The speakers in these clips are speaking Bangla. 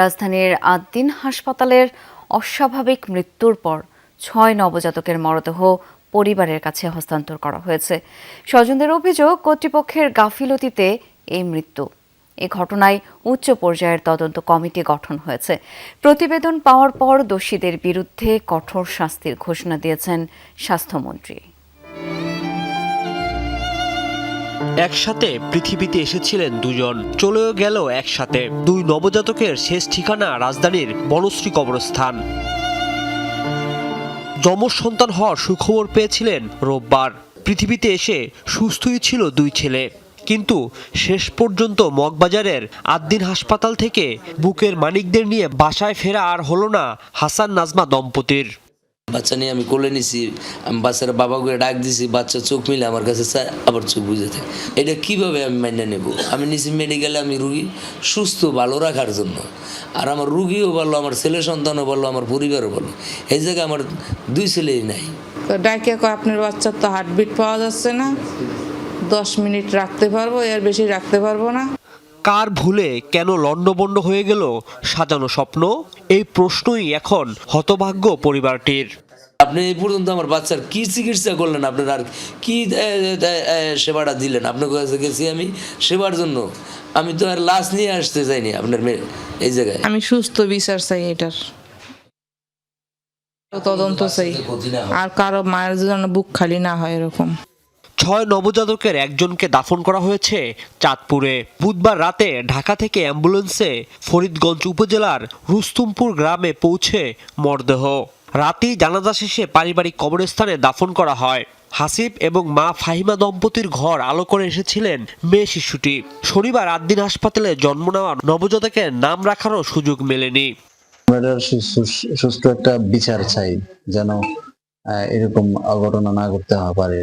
রাজধানীর আদ্দিন হাসপাতালের অস্বাভাবিক মৃত্যুর পর ৬ নবজাতকের মরদেহ পরিবারের কাছে হস্তান্তর করা হয়েছে। স্বজনদের অভিযোগ, কর্তৃপক্ষের গাফিলতিতে এই মৃত্যু। এ ঘটনায় উচ্চ পর্যায়ের তদন্ত কমিটি গঠন হয়েছে। প্রতিবেদন পাওয়ার পর দোষীদের বিরুদ্ধে কঠোর শাস্তির ঘোষণা দিয়েছেন স্বাস্থ্যমন্ত্রী। একসাথে পৃথিবীতে এসেছিলেন দুজন, চলেও গেল একসাথে। দুই নবজাতকের শেষ ঠিকানা রাজধানীর বনশ্রী কবরস্থান। যমজ সন্তান হওয়ার সুখবর পেয়েছিলেন রোববার। পৃথিবীতে এসে সুস্থই ছিল দুই ছেলে, কিন্তু শেষ পর্যন্ত মগবাজারের আদ্দিন হাসপাতাল থেকে বুকের মানিকদের নিয়ে বাসায় ফেরা আর হলো না হাসান নাজমা দম্পতির। বাচ্চা নিয়ে আমি কোলে নিছি, আমি বাচ্চার বাবাকে ডাক দিছি, বাচ্চা চোখ মিলে আমার কাছে চায়, আবার চোখ বুঝে থাকে। এটা কিভাবে আমি মাইনে নেব? আমি নিছি মেডিকেলে, আমি রুগী সুস্থ ভালো রাখার জন্য। আর আমার রুগীও বললো, আমার ছেলে সন্তানও বললো, আমার পরিবারও বললো। এই জায়গায় আমার দুই ছেলেই নাই। তো ডাকে আপনার বাচ্চার তো হার্টবিট পাওয়া যাচ্ছে না, 10 মিনিট রাখতে পারবো, এর বেশি রাখতে পারবো না। কার ভুলে কেন লণ্ডভণ্ড হয়ে গেল সাজানো স্বপ্ন? এই প্রশ্নই এখন হতভাগ্য পরিবারটির। আপনি এই পর্যন্ত আমার বাচ্চার কি চিকিৎসা করলেন? আপনার আর কি সেবাটা দিলেন? আপনার কাছে গেছি আমি সেবার জন্য, আমি তো আর লাশ নিয়ে আসতে চাইনি আপনার এই জায়গায়। আমি সুস্থ বিচার চাই, এটার তদন্ত চাই, আর কারো মায়ের জন্য বুক খালি না হয় এরকম। 6 নবজাতকের একজনকে দাফন করা হয়েছে চাঁদপুরে। বুধবার রাতে ঢাকা থেকে অ্যাম্বুলেন্সে ফরিদগঞ্জ উপজেলার রুস্তুমপুর গ্রামে পৌঁছে মরদেহ। রাতেই জানাজা শেষে পারিবারিক কবরস্থানে দাফন করা হয়। হাসিব এবং মা ফাহিমা দম্পতির ঘর আলো করে এসেছিলেন মেয়ে শিশুটি। শনিবার আদ্দিন হাসপাতালে জন্ম নেওয়া নবজাতকের নাম রাখারও সুযোগ মেলেনি। আমরা সুস্থ একটা বিচার চাই, যেন এরকম অঘটনা না করতে পারে।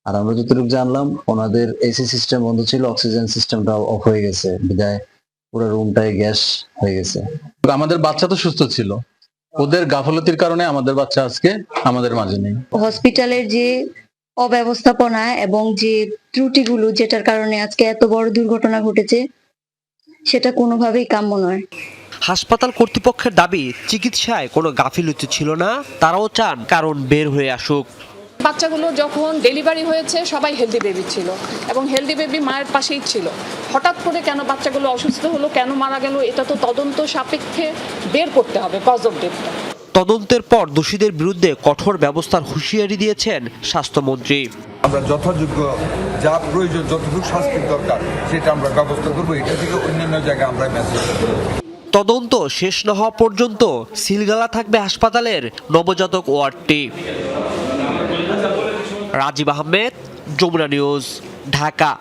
আর আমরা যতটুকু জানলাম, ওনাদের এসি সিস্টেম বন্ধ ছিল, অক্সিজেন সিস্টেমটা অফ হয়ে গেছে, বিদায় পুরো রুমটাই গ্যাস হয়ে গেছে। আমাদের বাচ্চা তো সুস্থ ছিল, ওদের গাফলতির কারণে আমাদের বাচ্চা আজকে আমাদের মাঝে নেই। হসপিটালের যে অব্যবস্থাপনা এবং যে ত্রুটিগুলো, যেটার কারণে আজকে এত বড় দুর্ঘটনা ঘটেছে, সেটা কোনোভাবেই কাম্য নয়। হাসপাতাল কর্তৃপক্ষের দাবি, চিকিৎসায় কোনো গাফিলতি ছিল না। তারাও চান কারণ বের হয়ে আসুক। বাচ্চাগুলো যখন ডেলিভারি হয়েছে সবাই হেলদি বেবি ছিল এবং হেলদি বেবি মায়ের পাশেই ছিল। হঠাৎ করে কেন বাচ্চাগুলো অসুস্থ হলো, কেন মারা গেল, এটা তো তদন্ত সাপেক্ষে বের করতে হবে কজ অফ ডেথটা। তদন্তের পর দোষীদের বিরুদ্ধে কঠোর ব্যবস্থার হুঁশিয়ারি দিয়েছেন স্বাস্থ্যমন্ত্রী। আমরা যথাযোগ্য যা প্রয়োজন, যতটুকু শাস্তির দরকার সেটা আমরা ব্যবস্থা করবো। এটা থেকে অন্যান্য জায়গায় আমরা মেসেজ তদন্ত শেষ না হওয়া পর্যন্ত সিলগালা থাকবে হাসপাতালের নবজাতক ওয়ার্ডটি। রাজীব আহমেদ, যমুনা নিউজ, ঢাকা।